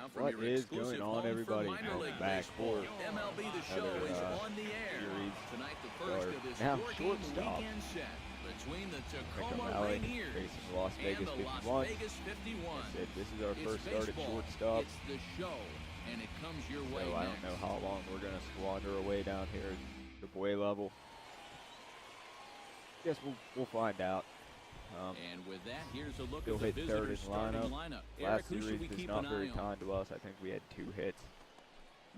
now from What your is exclusive going on, home everybody? for minor league Back baseball. for MLB The Show another, is on the air. series. Tonight, the first of this Now four-game shortstop. weekend set between the Mick Tacoma O'Malley Rainiers facing the Las and Vegas the 51. Las Vegas 51. I said this is our It's first start at baseball. shortstop. It's the show, and it comes your way So I next. don't know how long we're going to squander away down here at AAA level. Guess we'll find out. And with that, here's a look He'll at the hit third visitors' in starting lineup. lineup. Last Eric, who should series we was keep not an very eye on? kind to us. I think we had 2 hits.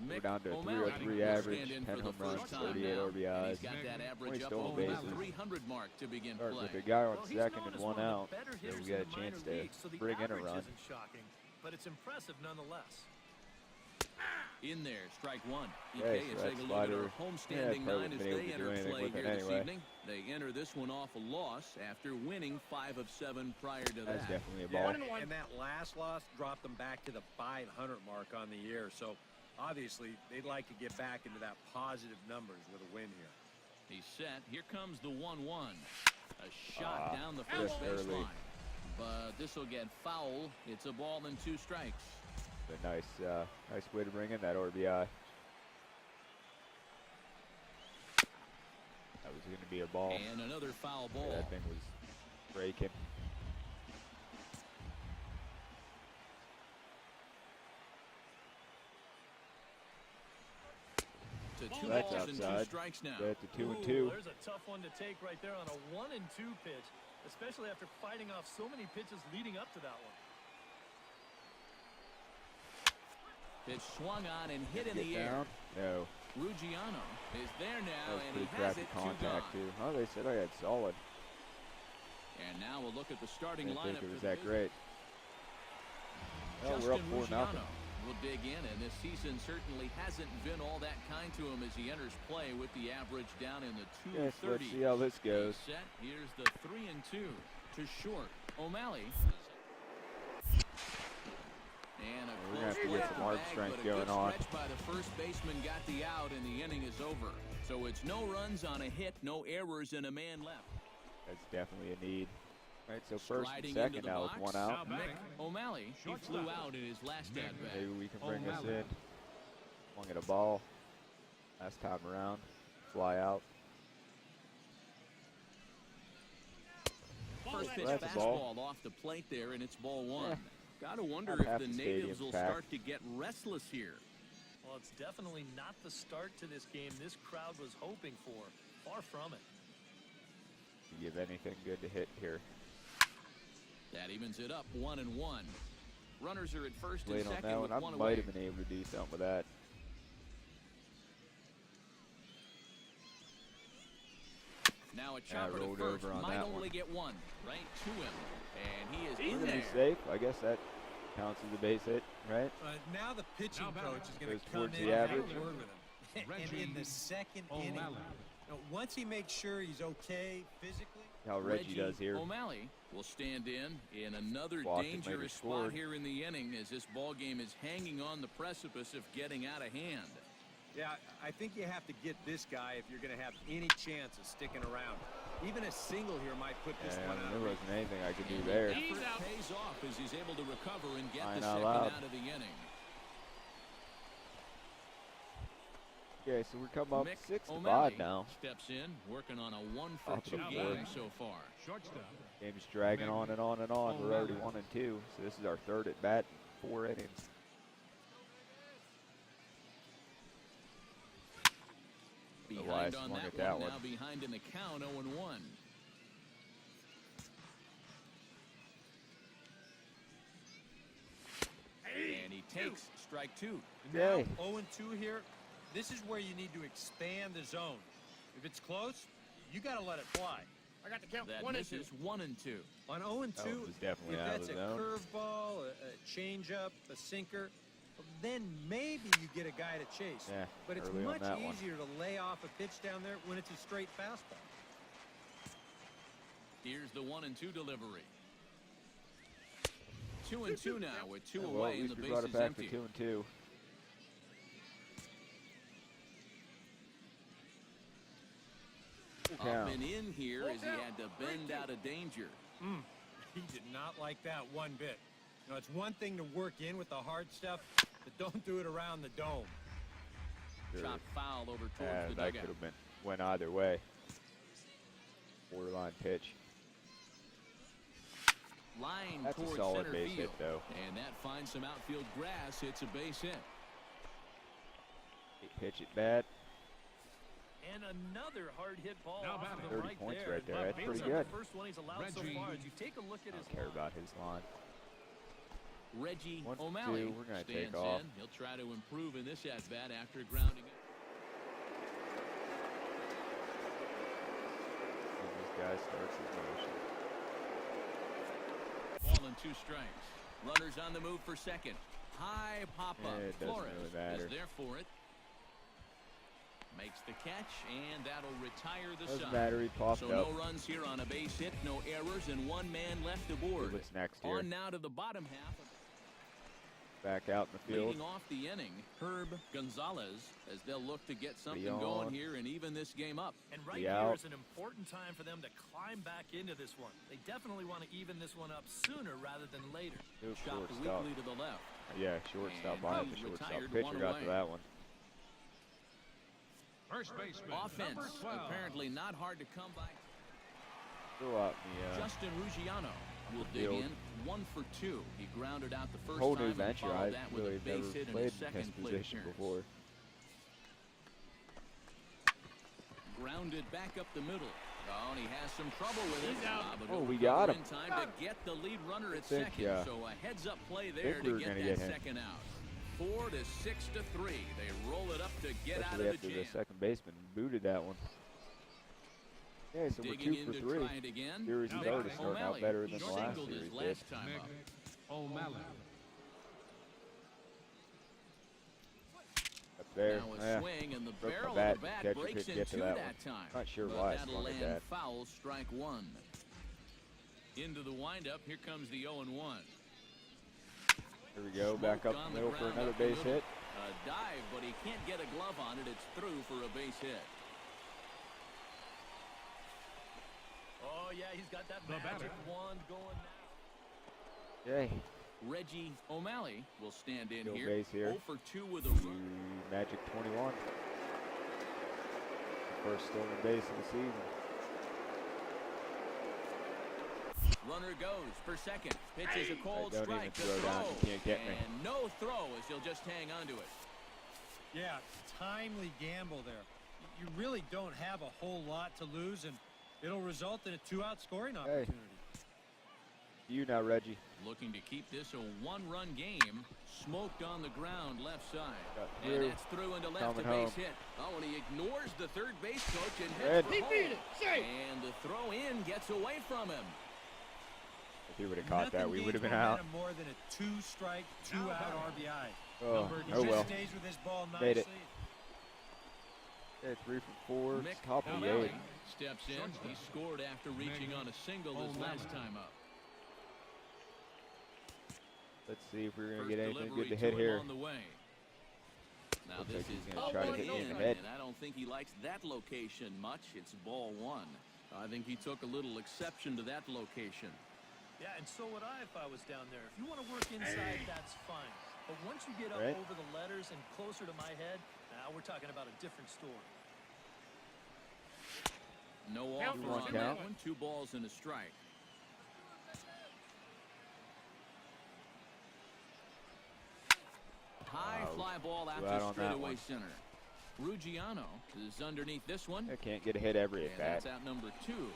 We're Mick down to a O'Malley 303 will average, stand in 10 for the home runs, first time 38 now, RBIs. and he's got that average up stolen over the bases. 300 mark to begin Start play. with a guy on Well, he's second known and as 1 one of out, the better so hitters we got a in the chance minor to leagues, so the bring in a average run. isn't shocking, but it's impressive nonetheless. In there, strike one. Okay, EK so is that taking a look at slider, our homestanding probably nine as wouldn't been able they to do enter anything play with it here this anyway. evening. They enter this one off a loss after winning 5 of 7 prior to That's that. definitely a ball. And that last loss dropped them back to the 500 mark on the year. So obviously they'd like to get back into that positive numbers with a win here. He's set. Here comes the 1-1. A shot down the first just early. baseline. But this will get foul. It's a ball and 2 strikes. A nice way to bring in that RBI. That was going to be a ball. And another foul ball. That thing was breaking. To 2 That's balls and 2 outside. strikes now. Got to 2 and Ooh, 2. There's a tough one to take right there on a 1-2 pitch, especially after fighting off so many pitches leading up to that one. Pitch swung on and hit in Get the down. air. No. Ruggiano is there That now, was and he pretty has crappy it 2 contact, gone. too. Oh, they said I had solid. And now we'll look at the starting I didn't lineup. think it was for that the great. Well, we're up Justin 4-0. Ruggiano will dig in, and this season certainly hasn't been all that kind to him as he enters play with the average down in the 230s. Yes, let's see how this goes. He's set. Here's the 3-2 to short. O'Malley. And a We're gonna close have to play get at some the arm bag, strength but a going good on. stretch by the first baseman got the out, and the inning is over. So it's no runs on a hit, no errors, and a man left. That's definitely a need. Right, so first Striding and second into the now box, with 1 out. Mick O'Malley, he flew out in his last at bat. Maybe we can bring this in. Swung at a ball last time around. Fly out. First pitch That's a ball. fastball off the plate there, and it's ball 1. Yeah. Got to wonder Not if half the the natives stadium's will packed. start to get restless here. Well, it's definitely not the start to this game this crowd was hoping for. Far from it. You give anything good to hit here. That evens it up 1-1. Runners are at first and Late on second that with one. I 1 might away. have been able to do something with that. Now a chopper to rolled first. over on Might that only one. get 1 right to him. And he is We're in going to there. be safe. I guess that counts as a base hit, right? Now the pitching coach is going Goes to come towards in the and have average. a word with him. And in the second inning, once he makes sure he's okay physically, How Reggie does here. O'Malley will stand in another Walked and later dangerous spot scored. here in the inning as this ball game is hanging on the precipice of getting out of hand. yeah, I think you have to get this guy if you're going to have any chance of sticking around. Even a single here might put this one out there of reach. wasn't anything I could do And there. the effort pays off as he's able to recover and get Fine the out second loud. out of the inning. Okay, so we're coming up Mick 6-5 O'Malley now. steps in, working on a Top of 1-for-2 the game fourth. so far. Game's dragging on and on and on. We're already 1-2, so this is our third at bat in 4 innings. Behind Elias on swung that at that one, one. now behind in the count, 0-1. And he takes strike 2. Now Yay. 0-2 here. This is where you need to expand the zone. If it's close, you got to let it fly. I got to count That 1 and misses 1-2. On 0-2, was definitely if out of that's the a zone. curveball, a changeup, a sinker, then maybe you get a guy to chase. Yeah, But it's early on much that one. easier to lay off a pitch down there when it's a straight fastball. Here's the 1-2 delivery. 2-2 now with 2 Yeah, well, away at and least the we base brought it is back empty. to 2-2. Up and in here as he had to bend out of danger. He did not like that one bit. You know, it's one thing to work in with the hard stuff, but don't do it around the dome. Sure. Shot foul over towards the That dugout. could have went either way. Borderline pitch. Line That's a towards solid center base field. hit, though. And that finds some outfield grass. It's a base hit. Pitch it bad. And another hard hit ball Now off of batting. the 30 right points there. right there. And That's pretty Baseman, good. The first one he's allowed so Reggie. far. As you take a look at I his don't care line. about his line. Reggie 1-2, O'Malley we're gonna stands take off. in. He'll try to improve in this at-bat after grounding it. This guy starts his motion. Ball and 2 strikes. Runners on the move for second. High pop-up. Yeah, it doesn't Flores really matter. is there for it. Makes the catch, and that'll retire the Doesn't side. matter, he popped So up. no runs here on a base hit, no errors, and 1 man left aboard. What's next here? On now to the bottom half. Back out in the field. Leading off the inning, Herb Gonzalez, as they'll look to get something Beyond. going here and even this game up. And right Be here out. is an important time for them to climb back into this one. They definitely want to even this one up sooner rather than later. Move Shot shortstop. weakly to the left. Yeah, shortstop. And I have he's the shortstop. retired, Pitcher 1 got away. to that one. First baseman. Offense, Number 12. apparently not hard to come by. Throw out the Justin Ruggiano will dig field. in 1 for 2. He grounded out the first whole time new and venture. followed I that with really a have base never hit in played his in second this plate position appearance. before. Grounded back up the middle. Oh, and he has some trouble with it. But Oh, he'll we recover got him. in time to get the lead runner at think, second. So a heads-up play there we to were get gonna that get him. second out. 4 to 6 to 3. They roll it up to get out Especially of after the the jam. second baseman booted that one. Yeah, so we're Digging 2 in for to 3. try it again. Series is Mick already starting out O'Malley. better than He the last singled his series did. last time Mick up. O'Malley. Up there. Now a Yeah. swing, and the Broke my barrel bat. of the bat Catcher breaks couldn't in get to 2 that that one. time. Not sure But why I that'll swung at land that. foul, strike 1. Into the windup, here comes the 0-1. Here we go. Back Smoked up on the middle for ground another up the base middle. hit. A dive, but he can't get a glove on it. It's through for a base hit. Oh, yeah, he's got that The magic batter. wand going now. Yay. Reggie O'Malley will stand in Still here. base here. 0 for 2 with a run. Magic 21. First stolen base of the season. Runner goes for second. Pitches a cold Don't even strike. The throw down. You can't get me. And no throw as he'll just hang on to it. Yeah, timely gamble there. You really don't have a whole lot to lose, and it'll result in a 2-out scoring opportunity. You now, Reggie. Looking to keep this a 1-run game. Smoked on the ground left side. Got And through. that's through into left, Coming a base home. hit. Oh, and he ignores the third base coach and Red. heads for home. And the throw in gets away from him. If he would have caught that, Nothing we gains would have been out. momentum more than a 2-strike, 2-out RBI. Oh, He oh just well. stays with his ball Made nicely. it. Okay, 3 for 4. Mick Top of the O'Malley 8. steps in. He scored after reaching on a single his last time up. Let's see if we're going to First get anything delivery good to to hit him here. on the way. Now Looks this like he's is gonna try to hit me in the head. and I don't think he likes that location much. It's ball 1. I think he took a little exception to that location. Yeah, and so would I if I was down there. If you want to work inside, that's fine. But once you get up Right. over the letters and closer to my head, now we're talking about a different story. No Count. offer One on count. that one. 2 balls and a strike. High Wow. fly ball out Two out to on that straightaway one. center. Ruggiano is underneath this one. I can't get a hit every And at that's bat. out number 2.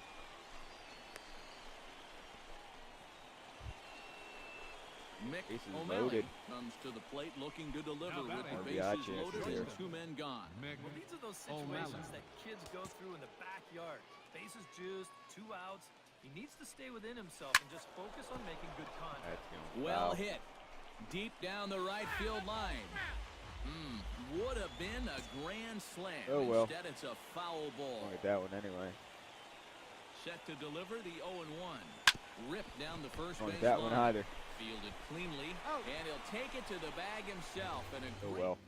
Mick Bases O'Malley loaded. comes to the plate looking to deliver Now with the batting. RBI bases chances loaded here. and 2 men gone. Mick Well, these are those O'Malley. situations that kids go through in the backyard. Bases juiced, 2 outs. He needs to stay within himself and just focus on making good contact. That's going Well foul. hit. Deep down the right field line. Would have been a grand slam. Oh, well. Instead, it's a foul ball. I'll get that one anyway. Set to deliver the 0-1. Ripped down the first Don't base get that one line. either. Fielded cleanly, and he'll take it to the bag himself. And a Oh great well.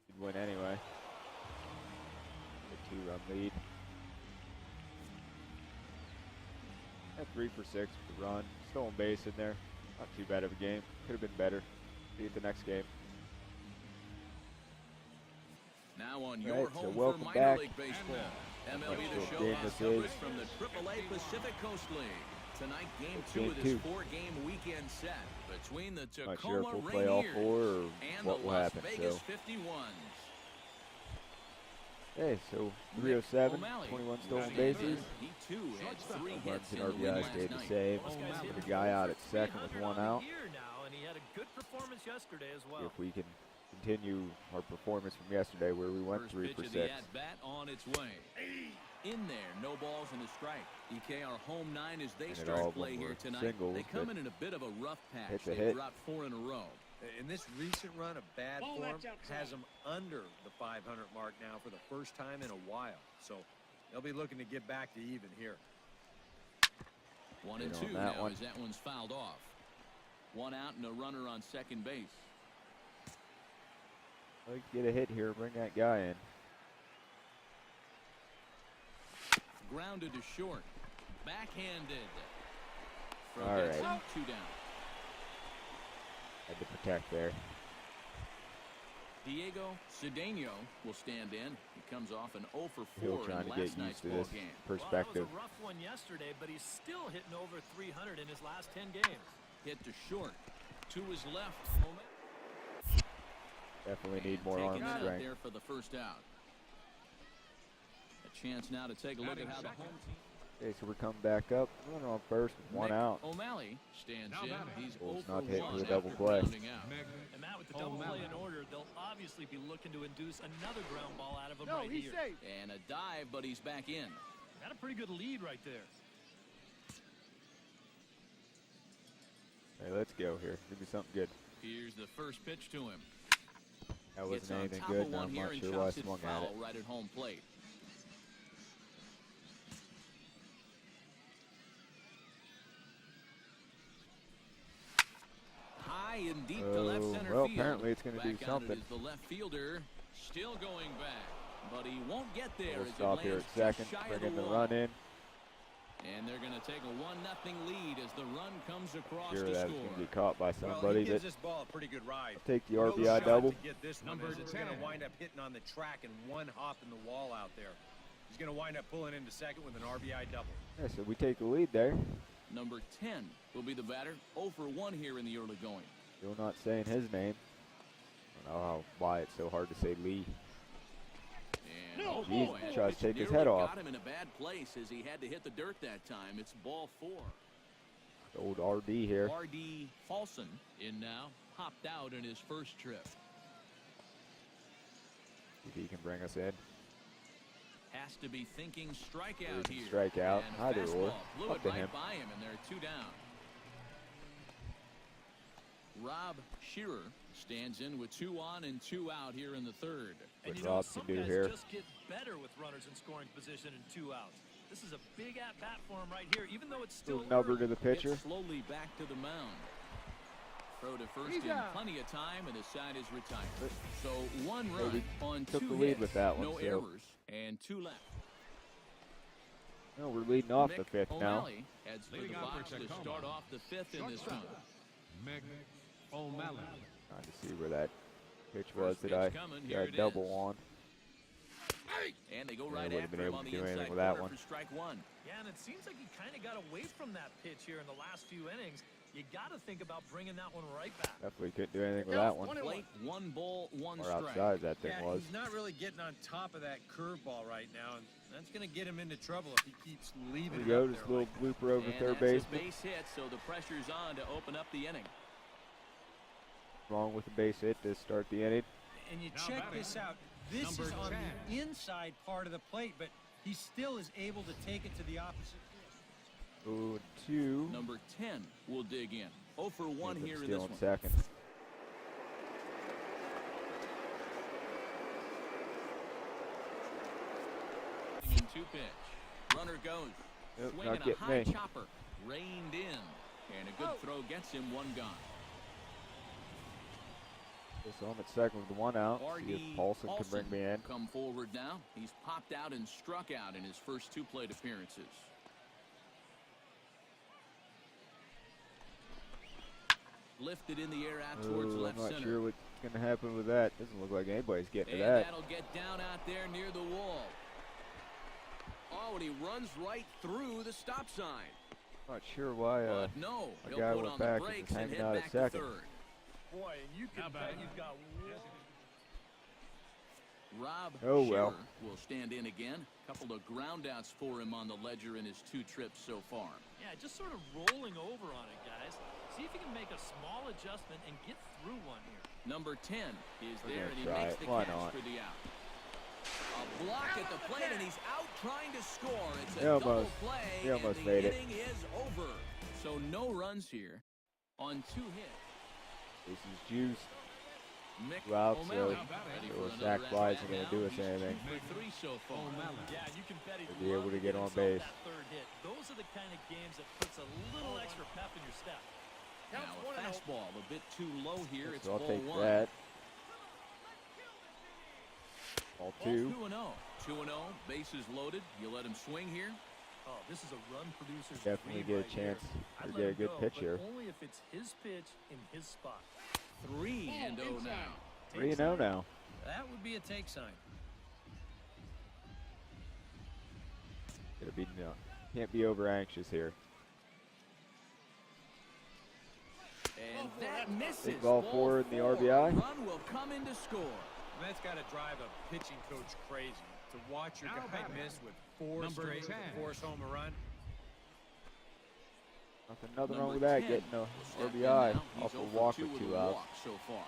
He'd win anyway. A 2-run lead. At 3 for 6 for the run. Stolen base in there. Not too bad of a game. Could have been better. See you at the next game. Now on All your right, so home for welcome minor back. league baseball. MLB Next The little Show game has this coverage is. from the AAA Pacific Coast League. Tonight, game It's 2 game of this 2. 4-game weekend set between the Not Tacoma sure if we'll play all Rainiers 4 or and what the will Las happen. Vegas So, 51s. hey, so Mick 307, O'Malley 21 stolen stands bases. in. He too had 3 Runs hits and in the win RBI last stayed the night. same. This guy's Put hitting a guy out over at second with 300 1 on the out. year now, and he had a good performance yesterday as well. See if we can continue our performance from yesterday where we went First 3 pitch for of 6. the at-bat on its way. In there, no balls and a strike. EK, our home 9 as they And all start of them play here were tonight. singles, They come but in a bit of a rough patch. hits a They hit. dropped 4 in a row. In this recent run of bad form has them under the 500 mark now for the first time in a while. So they'll be looking to get back to even here. 1 and Hit 2 on that now one. as that one's fouled off. 1 out and a runner on second base. Let's get a hit here. Bring that guy in. Grounded to short. Backhanded. Throw All gets right. him, 2 down. Had to protect there. Diego Cedeno will stand in. He comes off an 0 for 4 He'll in trying to last get night's used to ball this game. perspective. Well, that was a rough one yesterday, but he's still hitting over 300 in his last 10 games. Hit to short. To his left. Definitely And need more arm taking it out strength. there for the first out. A chance now to take a look at how the home team. Okay, so we're coming back up. Runner on first with 1 Mick out. O'Malley stands Now in. batting. He's Bulls 0 not for hit 1 for the after double play. grounding out. And Matt, with the double play in order, they'll obviously be looking to induce another ground ball out of him right here. And a dive, but he's back in. Got a pretty good lead right there. Hey, let's go here. Give me something good. Here's the first pitch to him. That Gets wasn't on anything top good. of and one I'm here not and sure why I chops it swung at foul it. right at home plate. High and deep to left Oh, center well, field. apparently it's going to do Back on it something. is the left fielder, still going back, but he won't get there. We'll as stop it here lands at second. just shy Bring of in the wall. run in. And they're going to take a 1-0 lead as the run comes across Sure to that's score. going to be caught by Well, somebody he gives that this ball a pretty good ride. take the No RBI shot double. to get this one, Number as it's going to 10. wind up hitting on the track and one hop in the wall out there. He's going to wind up pulling into second with an RBI double. Yeah, so we take the lead there. Number 10 will be the batter. 0 for 1 here in the early going. Still not saying his name. I don't know why it's so hard to say Lee. And oh Jeez, boy, that tries to pitch take his nearly head off. got him in a bad place as he had to hit the dirt that time. It's ball 4. The old RD here. R.D. Paulson in now. Popped out in his first trip. If he can bring us in. Has to be thinking strikeout There's a here. strikeout. And a Either or. fastball blew Up it to right him. by him, and they're 2 down. Rob Shearer stands in with 2 on and 2 out here in the third. And What you know, Rob some can do guys here. just get better with runners in scoring position and 2 outs. This is a big at-bat for him right here, even though it's still Little number early. to the pitcher. Gets slowly back to the mound. Throw to first in plenty of time, and his side is retired. So 1 Well, run we on took 2 the lead hits, with that one, no so- errors, and 2 left. No, we're leading off Mick the 5th now. O'Malley heads for the Leading off for box to Tacoma. start off the 5th in this one. Mick O'Malley. Trying to see where that pitch First was that pitch I coming, got here a it double is. on. And they go Yeah, right wouldn't have after been him able on to the do anything inside with that corner one. for strike 1. Yeah, and it seems like he kind of got away from that pitch here in the last few innings. You got to think about bringing that one right back. Definitely couldn't do anything with that one. Plate, 1 ball, 1 Or strike. outside that thing Yeah, was. he's not really getting on top of that curveball right now, and that's going to get him into trouble if he keeps leaving There we go, it up just a there little like blooper over And third that's base. a base hit, so the pressure's on to open up the inning. Wrong with the base hit to start the inning. that. And you Now check batting, this out. This number is on 10. the inside part of the plate, but he still is able to take it to the opposite field. Ooh, 2. Number 10 will dig in. 0 for 1 here in this Still one. in second. In 2 pitch. Runner goes. Nope, Swinging not a getting high me. chopper. Reined in. And a good throw gets him 1 gone. So I'm at second with the 1 out. See R.D. if Paulson can bring me in. Come forward now. He's popped out and struck out in his first 2 plate appearances. lifted in the air out towards Ooh, left I'm not center. sure what's going to happen with that. Doesn't look like anybody's getting And to that. that'll get down out there near the wall. Oh, and he runs right through the stop sign. Not sure why But no, a he'll guy put went on the back and brakes is and hanging head out at back to second. third. Boy, and you can bet you've got one. Rob Oh, well. Shearer will stand in again. Couple of groundouts for him on the ledger in his 2 trips so far. Yeah, just sort of rolling over on it, guys. See if you can make a small adjustment and get through one here. Number 10 is We're there, gonna and he try makes it. the Why catch not? for the out. A block at the plate, and he's out trying to score. It's a He double almost- play, he almost and the made it. inning is over. So no runs here on 2 hits. This is juice. Mick Two outs, O'Malley so ready a for another sack fly isn't at-bat going now. to do us He's anything. 2 for 3 so far. O'Malley. Yeah, you can bet he'd To be able love to get on himself base. that third hit. Those are the kind of games that puts a little extra pep in your step. Now a fastball a bit too low here. It's So I'll ball take 1. that. Ball 2. 2-0. 2-0. Bases loaded. You let him swing here. Oh, this is a run producer's Definitely dream get a right here. chance I'd to let get a him good go, pitch but here. only if it's his pitch in his spot. 3-0 now. 3-0 now. That would be a take sign. Can't be over anxious here. And that misses. Big ball forward in the 4. RBI. Run will come in to score. That's got to drive a pitching coach crazy to watch your Now guy batting. miss with 4 Number straight 10. with a force home run. Nothing wrong with Number that. 10 Getting a will step in RBI now. He's off a 0 for walk 2 with with 2 a outs. walk so far.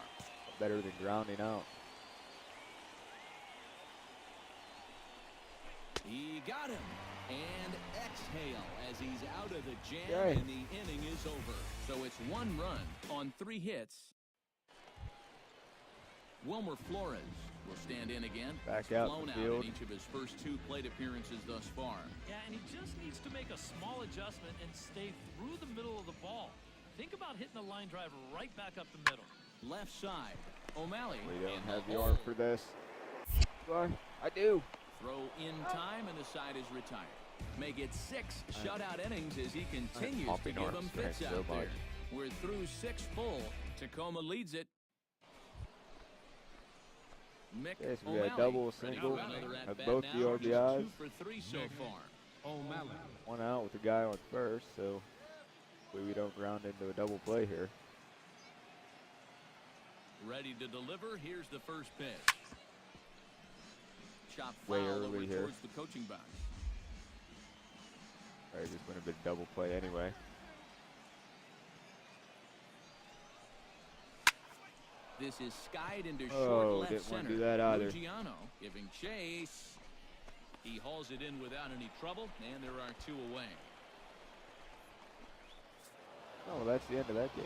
Better than grounding out. He got him. And exhale as he's out of the jam, Okay. and the inning is over. So it's 1 run on 3 hits. Wilmer Flores will stand in again. Back He's out in flown the out field. in each of his first 2 plate appearances thus far. Yeah, and he just needs to make a small adjustment and stay through the middle of the ball. Think about hitting the line drive right back up the middle. Left side, O'Malley. We don't in have the hole. arm for this. But I do. Throw in time, and the side is retired. Make it 6 shutout innings as he continues to pumping give arms, them fits thanks out so there. much. We're through 6 full. Tacoma leads it. Mick Okay, so we got a O'Malley double, a ready single, for another have at-bat both the now. Just RBIs. 2 for 3 so far. O'Malley. 1 out with the guy on first, so hopefully we don't ground into a double play here. Ready to deliver. Here's the first pitch. Chop Way foul early over here. towards the coaching box. All right, this would have been a double play anyway. This is skied into Oh, short left didn't wanna center. do that either. Luciano giving chase. He hauls it in without any trouble, and there are 2 away. Oh, well, that's the end of that game.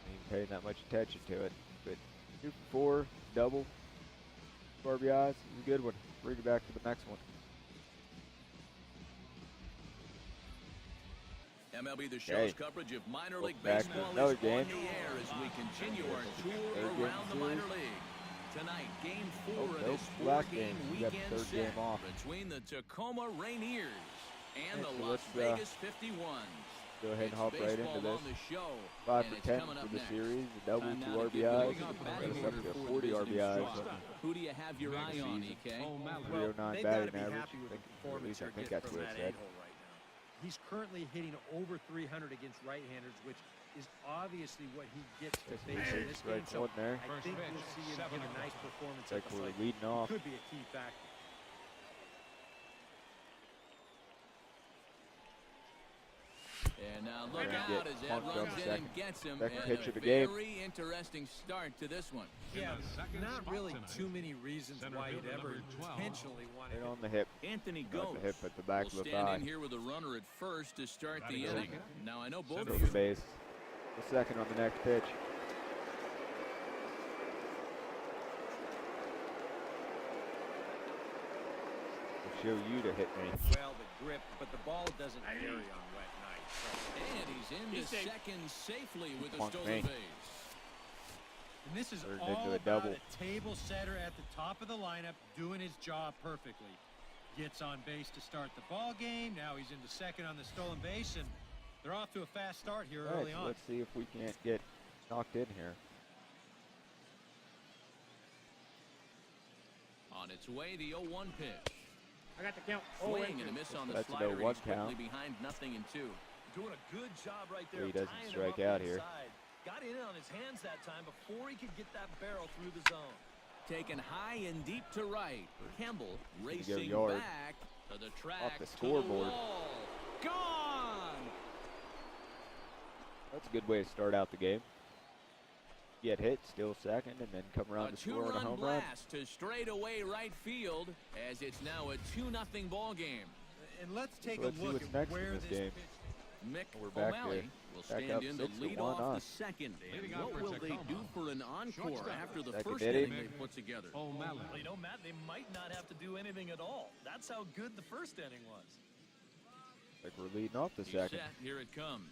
Ain't paying that much attention to it. But 2 for 4, double, 2 RBIs, is a good one. Bring it back to the next one. MLB The Show's Okay. coverage of minor league Back to baseball another is game. on the air as we continue our tour Third game around the series. minor league. Tonight, game 4 Oh, of nope, this last 4-game game. We got the weekend third set game off. between the Tacoma Rainiers and Okay, the so Las let's, Vegas 51s. Go ahead and It's hop right baseball into this. on the show, 5 and for it's 10 coming for up the next. series, a double, Time 2 now to give you RBIs, the and batting us up order to for the 40 visiting RBIs. squad. Who do you have your eye on, EK? O'Malley. Well, 309 they've got to batting be average. happy with the At performance least I they're think getting that's from what it that said. a-hole right now. He's currently hitting over 300 against right-handers, which is obviously what he gets to Guess face we in see this strike game. So one there. I First think pitch, we'll see him 7 give a nice o'clock. performance Like at the we're plate. leading off. Could be a key factor. And now look Gonna out get as Ed punked runs on in second. and gets him. Second And pitch a of the game. very interesting start to this one. Yeah, the second not spot really tonight. too many reasons Center why you'd fielder ever number 12. intentionally want to Right hit. on the hip. Anthony Not Ghost the hip, but the back will of the stand thigh. in here with a runner at first to start the Batting inning. second. Now I know both Throw of the you. base. The second on the next pitch. I'll show you to hit me. Well, the grip, but the ball doesn't vary on wet nights. And he's into second safely with a Punked stolen me. base. And this is Turned all into a about double. a table setter at the top of the lineup doing his job perfectly. Gets on base to start the ball game. Now he's into second on the stolen base, and They're off to a fast start here All right, early so on. let's see if we can't get knocked in here. On its way, the 0-1 pitch. I got the count. Swing and a miss on the That's an slider. 0-1 He's quickly count. behind 0-2. Doing a good job right there. He doesn't tying him strike up out here. inside. Got in on his hands that time before he could get that barrel through the zone. Taken high and deep to right. Campbell racing yard. back to the track. Off the to scoreboard. wall. Gone! That's a good way to start out the game. Get hit, still second, and then come around A to score on a two-run home run. blast to straightaway right field as it's now a 2-0 ball game. And let's take So let's a see look what's at next in where this this game. pitch. Mick We're back O'Malley will back stand up in to 6-1 lead off on. the second. Leading And off what for will they Tacoma. do for an encore Shortstop. after the Second first inning. inning they put together? O'Malley. Well, you know, Matt, they might not have to do anything at all. That's how good the first inning was. Like we're leading off the He's second. set. Here it comes.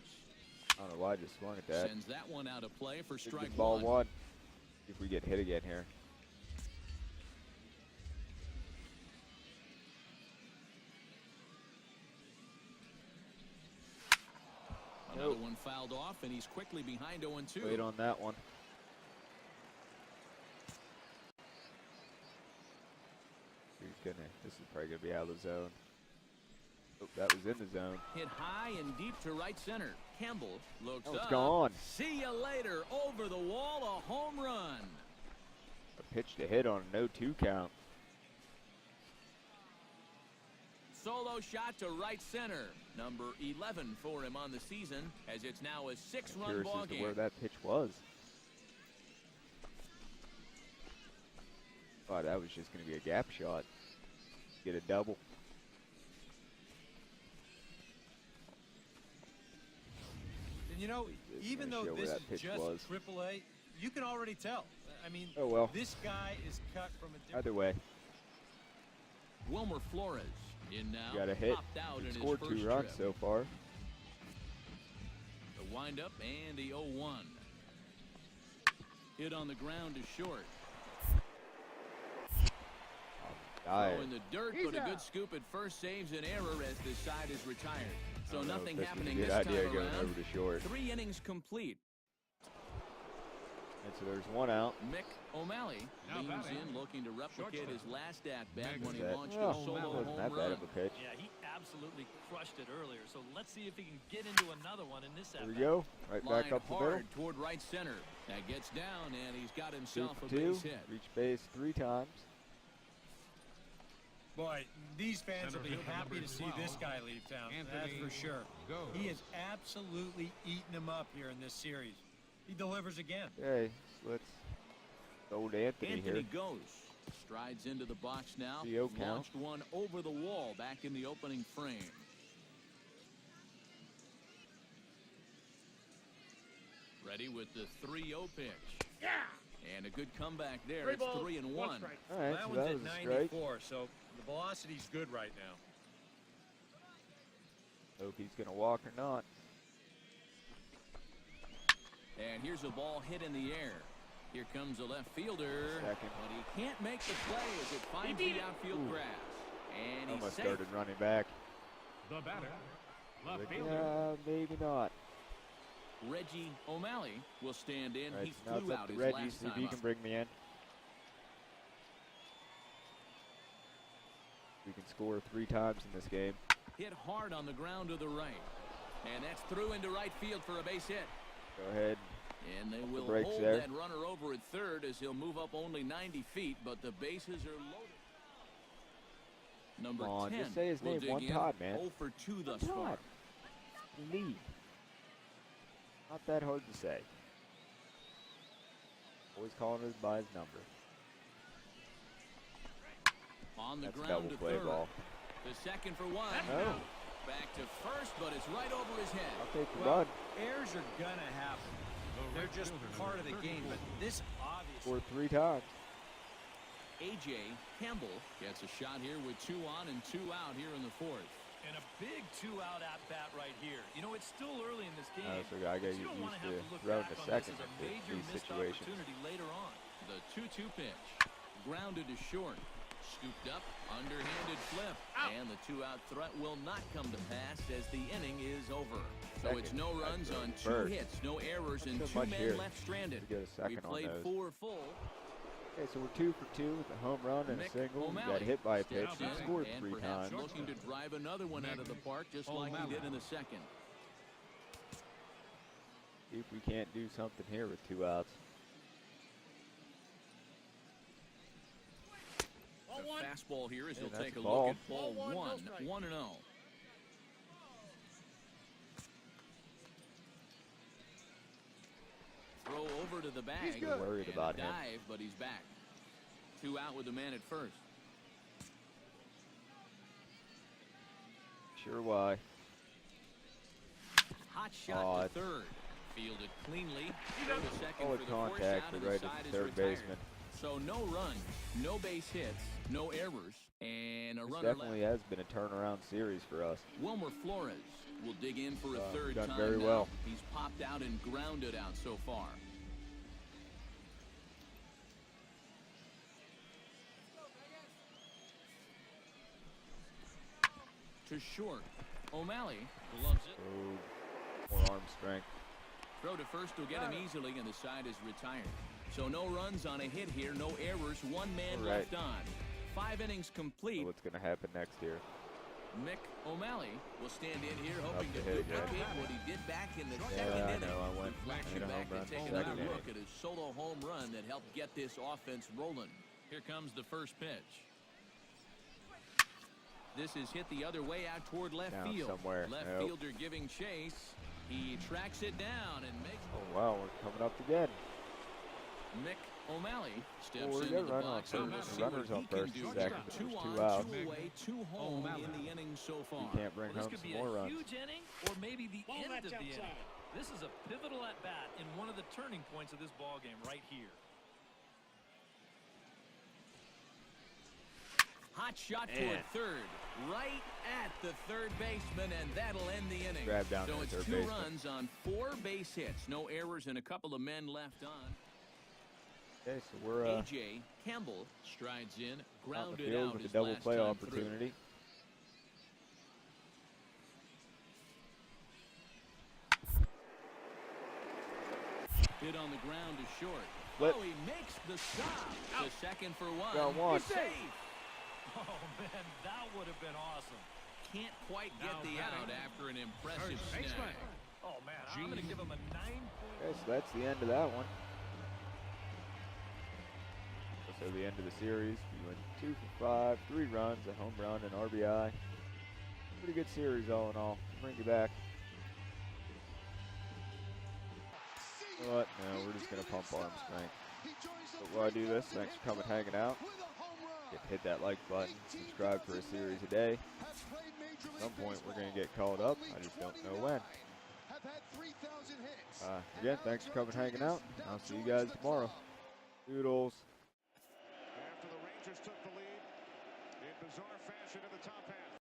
I don't know why I just swung at that. Sends that one out of play for Should strike be ball one. one. See if we get hit again here. Another one fouled off, and he's quickly behind 0-2. Wait on that one. This is probably gonna be out of the zone. Oh, that was in the zone. Hit high and deep to right center. Campbell looks Oh, it's up. gone. See you later. Over the wall, a home run. A pitch to hit on a 0-2 count. Solo shot to right center. Number 11 for him on the season, as it's now a I'm 6-run curious ball as to game. where that pitch was. Oh, that was just gonna be a gap shot. Get a double. And you know, It's even gonna though show where this that is pitch just was. AAA, you can already tell. I mean, Oh, well. this guy is cut from a different. Either way, Wilmer Flores in now. got a hit. Popped out in We've his scored first 2 runs trip. so far. The windup and the 0-1. Hit on the ground to short. Died. Throw in the dirt, but a good scoop at first saves an error as this side is retired. So I don't know if nothing this was a happening good this idea time going around. over to short. 3 innings complete. And so there's one out. Mick O'Malley Now leans batting. in, looking to replicate his Shortstop. last at-bat Next when he That- launched well, a solo wasn't home that bad run. of a pitch. Yeah, he absolutely crushed it earlier. So let's see if he can get into another one in this There at-bat. we go. Right Line back up the middle. hard toward right center. That gets down, and he's got 2 himself for a 2. base hit. Reach base 3 times. Boy, these fans Center will be fielder happy number to see 12, this guy leave town. That's Anthony for sure. Goes. He has absolutely eaten him up here in this series. He delivers again. Okay, so let's old Anthony Anthony here. goes. Strides into the box now. 3-0 count. Launched one over the wall back in the opening frame. Ready with the 3-0 pitch. Yeah. And a good comeback there. 3 It's balls, 3-1. 1 strike. All right, That so one's that at was a strike. 94, so the velocity's good right now. Hope he's gonna walk or not. And here's a ball hit in the air. Here comes a left fielder. Second. But he can't make the play as it finds beat the it. outfield Ooh. grass. And he's Almost safe. started running back. The batter. Left But, fielder. yeah, maybe not. Reggie O'Malley will stand in. All He right, so now flew it's out up to his Reggie. last See if time he up. can bring me in. We can score 3 times in this game. Hit hard on the ground to the right. And that's through into right field for a base hit. Go ahead. And they the will brakes hold there. that runner over at third as he'll move up only 90 feet, but the bases are loaded. Number Come on, 10 just say his will name dig one in. time, man. 0 for 2 thus One far. time. Lead. Not that hard to say. Always calling us by his number. On the That's a ground double to play third. ball. The second for 1. No. Back to first, but it's right over his head. I'll take the Well, run. errors are gonna happen. The They're right just fielder, part of number the game, 34. but this obviously. Scored 3 times. A.J. Campbell gets a shot here with 2 on and 2 out here in the 4th. And a big 2-out at-bat right here. You know, it's still early in this game. So I but gotta you get don't want used to have to to look throwing back to on this second as a in major these missed situations. opportunity later on. The 2-2 pitch. Grounded to short. Scooped up, underhanded flip. And the two-out threat will not come to pass as the inning is over. So it's no runs on 2 hits, no errors, and 2 men left stranded. We played 4 full. Okay, so we're 2 for 2 with a home run and a single. We got hit by a pitch. He scored 3 times. Looking to drive another one out of the park just like he did in the second. See if we can't do something here with 2 outs. The fastball here as he'll take a ball. look at ball 1, 1-0. Throw over to the bag. He's worried about him. Dive, but he's back. 2 out with the man at first. Sure why. Hot shot to third. Fielded cleanly. Throw to second for the contact force out, right and the at side the is third retired. baseman. So no runs, no base hits, no errors, and a This runner definitely left. has been a turnaround series for us. Wilmer Flores will dig in for a third done time very now. well. He's popped out and grounded out so far. To short. O'Malley loves it. So, more arm strength. Throw to first will get him easily, and the side is retired. So no runs on a hit here, no errors, 1 man left on. 5 innings complete. So what's going to happen next here? Mick O'Malley will stand in here hoping to to hit duplicate again. what he did back in the Yeah, second I inning. know. I went Flash hit you a back home run to take second another inning. look at his solo home run that helped get this offense rolling. Here comes the first pitch. This is hit the other way out toward left Down field. somewhere. Left Nope. fielder giving chase. He tracks it down and makes. Oh, wow. We're coming up again. Mick O'Malley steps we into get the run on box. and we'll first. see Runners what on he can first do and here. second. Two There's on, 2 outs. 2 away, 2 home in the inning so far. You can't bring This home could some be more a runs. huge inning or maybe the end of the inning. This is a pivotal at-bat in one of the turning points of this ball game right here. Hot shot toward third, right at the third baseman, and that'll end the inning. Grab down so there, it's third 2 baseman. runs on 4 base hits, no errors, and a couple of men left on. Okay, so we're A.J. Campbell strides in, out in the grounded field out with a his double last play time opportunity. through. Hit on the ground is short. Flip. Oh, he makes the stop. The second for 1. Got 1. He's safe. Oh, man, that would have been awesome. Can't quite get the out after an impressive snag. Oh, man, I'm going to give him a 9. Okay, so that's the end of that one. So the end of the series, we went 2 for 5, 3 runs, a home run, an RBI. Pretty good series all in all. Bring you back. But no, we're just gonna pump arm strength. But while I do this, thanks for coming, hanging out. Hit that like button, subscribe for a series a day. At some point, we're gonna get called up. I just don't know when. Again, thanks for coming, hanging out. I'll see you guys tomorrow. Doodles. After the Rangers took the lead in bizarre fashion in the top half.